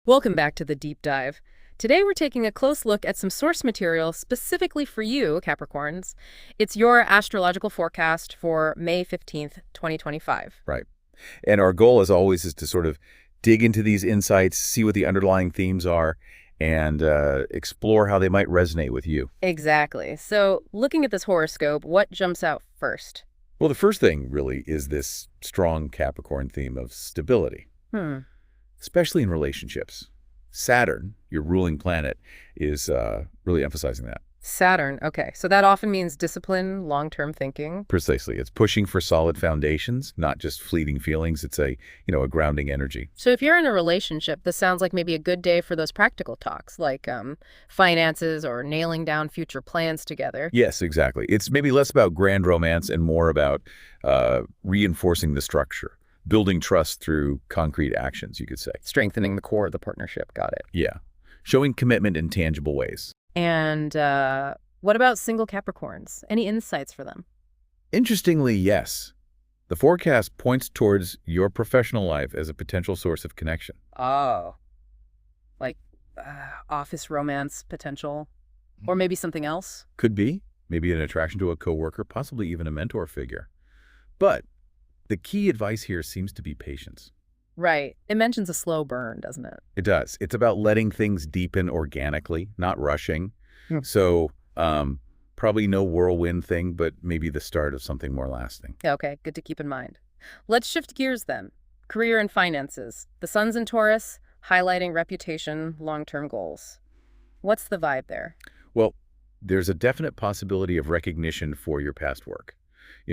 Welcome back to the deep dive. Today we're taking a close look at some source material specifically for you, Capricorns. It's your astrological forecast for May 15th, 2025. Right. And our goal, as always, is to sort of dig into these insights, see what the underlying themes are, and explore how they might resonate with you. Exactly. So, looking at this horoscope, what jumps out first? Well, the first thing really is this strong Capricorn theme of stability, especially in relationships. Saturn, your ruling planet, is really emphasizing that. Saturn. Okay. So that often means discipline, long-term thinking. Precisely. It's pushing for solid foundations, not just fleeting feelings. It's a grounding energy. So if you're in a relationship, this sounds like maybe a good day for those practical talks, like finances or nailing down future plans together. Yes, exactly. It's maybe less about grand romance and more about reinforcing the structure, building trust through concrete actions, you could say. Strengthening the core of the partnership. Got it. Yeah. Showing commitment in tangible ways. And what about single Capricorns? Any insights for them? Interestingly, yes. The forecast points towards your professional life as a potential source of connection. Oh, like office romance potential, or maybe something else? Could be. Maybe an attraction to a coworker, possibly even a mentor figure. But the key advice here seems to be patience. Right. It mentions a slow burn, doesn't it? It does. It's about letting things deepen organically, not rushing. So probably no whirlwind thing, but maybe the start of something more lasting. Okay, good to keep in mind. Let's shift gears then. Career and finances. The sun's in Taurus, highlighting reputation, long-term goals. What's the vibe there? Well, there's a definite possibility of recognition for your past work.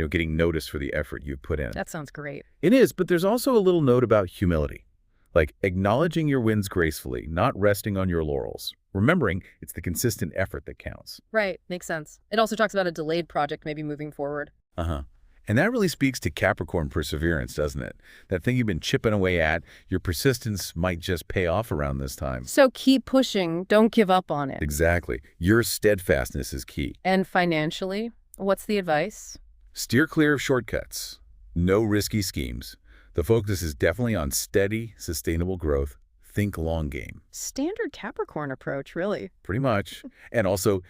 Getting noticed for the effort you've put in. That sounds great. It is, but there's also a little note about humility, like acknowledging your wins gracefully, not resting on your laurels, remembering it's the consistent effort that counts. Right, makes sense. It also talks about a delayed project maybe moving forward. And that really speaks to Capricorn perseverance, doesn't it? That thing you've been chipping away at, your persistence might just pay off around this time. So keep pushing, don't give up on it. Exactly. Your steadfastness is key. And financially, what's the advice? Steer clear of shortcuts. No risky schemes. The focus is definitely on steady, sustainable growth. Think long game. Standard Capricorn approach, really. Pretty much. And also,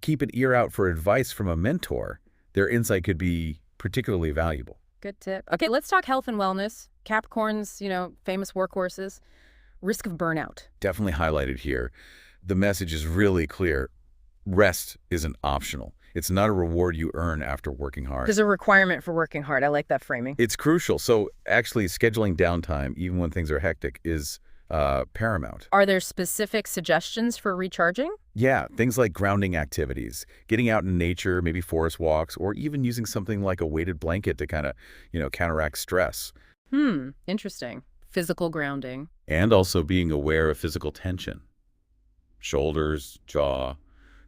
keep an ear out for advice from a mentor. Their insight could be particularly valuable. Good tip. Okay, let's talk health and wellness. Capricorns, famous workhorses. Risk of burnout. Definitely highlighted here. The message is really clear. Rest isn't optional. It's not a reward you earn after working hard. There's a requirement for working hard. I like that framing. It's crucial. So actually scheduling downtime, even when things are hectic, is paramount. Are there specific suggestions for recharging? Yeah, things like grounding activities, getting out in nature, maybe forest walks, or even using something like a weighted blanket to kind of, counteract stress. Interesting. Physical grounding. And also being aware of physical tension. Shoulders, jaw,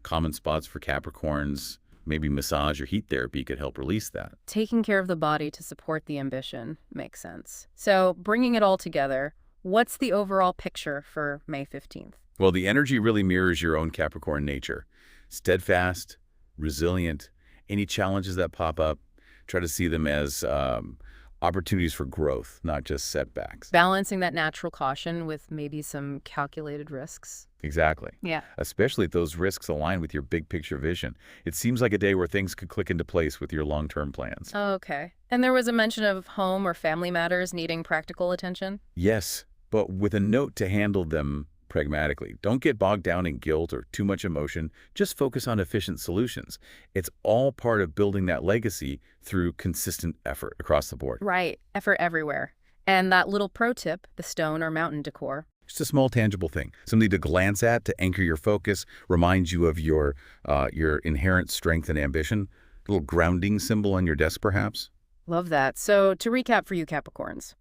common spots for Capricorns. Maybe massage or heat therapy could help release that. Taking care of the body to support the ambition makes sense. So bringing it all together, what's the overall picture for May 15th? Well, the energy really mirrors your own Capricorn nature. Steadfast, resilient. Any challenges that pop up, try to see them as opportunities for growth, not just setbacks. Balancing that natural caution with maybe some calculated risks. Exactly. Yeah. Especially if those risks align with your big picture vision. It seems like a day where things could click into place with your long-term plans. Okay. And there was a mention of home or family matters needing practical attention? Yes, but with a note to handle them pragmatically. Don't get bogged down in guilt or too much emotion. Just focus on efficient solutions. It's all part of building that legacy through consistent effort across the board. Right. Effort everywhere. And that little pro tip, the stone or mountain decor. Just a small tangible thing, something to glance at to anchor your focus, remind you of your inherent strength and ambition. A little grounding symbol on your desk, perhaps. Love that. So to recap for you Capricorns,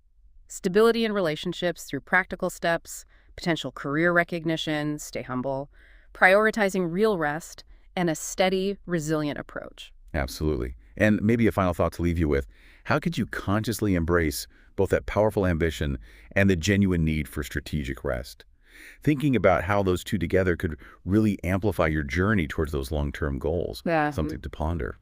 stability in relationships through practical steps, potential career recognition, stay humble, prioritizing real rest, and a steady, resilient approach. Absolutely. And maybe a final thought to leave you with. How could you consciously embrace both that powerful ambition and the genuine need for strategic rest? Thinking about how those two together could really amplify your journey towards those long-term goals. Yeah. Something to ponder.